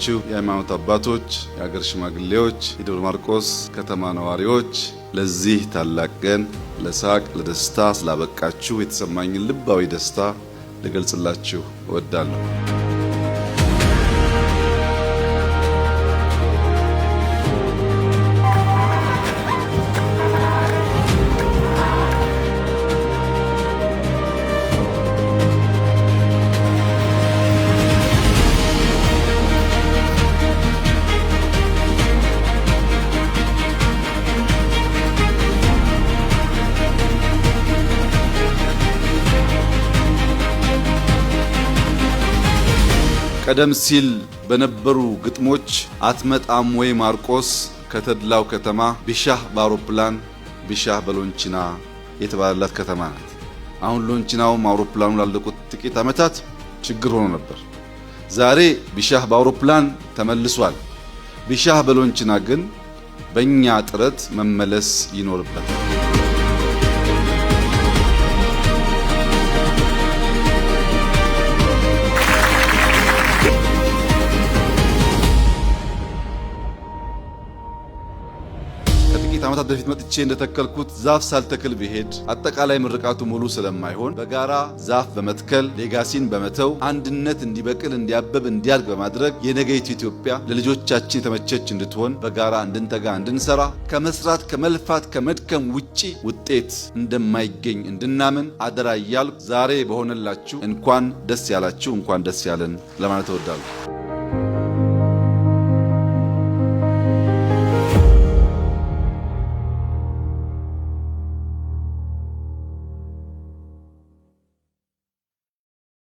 የተከበራችሁ የሃይማኖት አባቶች፣ የሀገር ሽማግሌዎች፣ የደብረ ማርቆስ ከተማ ነዋሪዎች ለዚህ ታላቅ ቀን ለሳቅ ለደስታ ስላበቃችሁ የተሰማኝን ልባዊ ደስታ ልገልጽላችሁ እወዳለሁ። ቀደም ሲል በነበሩ ግጥሞች አትመጣም ወይ ማርቆስ ከተድላው ከተማ ቢሻህ በአውሮፕላን ቢሻህ በሎንቺና የተባለላት ከተማ ናት። አሁን ሎንቺናውም አውሮፕላኑ ላለቁት ጥቂት ዓመታት ችግር ሆኖ ነበር። ዛሬ ቢሻህ በአውሮፕላን ተመልሷል። ቢሻህ በሎንቺና ግን በእኛ ጥረት መመለስ ይኖርበታል። ከጥቂት ዓመታት በፊት መጥቼ እንደተከልኩት ዛፍ ሳልተክል ብሄድ አጠቃላይ ምርቃቱ ሙሉ ስለማይሆን በጋራ ዛፍ በመትከል ሌጋሲን በመተው አንድነት እንዲበቅል እንዲያበብ እንዲያድግ በማድረግ የነገይቱ ኢትዮጵያ ለልጆቻችን የተመቸች እንድትሆን በጋራ እንድንተጋ እንድንሰራ ከመስራት ከመልፋት ከመድከም ውጪ ውጤት እንደማይገኝ እንድናምን አደራ እያልኩ ዛሬ በሆነላችሁ እንኳን ደስ ያላችሁ እንኳን ደስ ያለን ለማለት እወዳለሁ።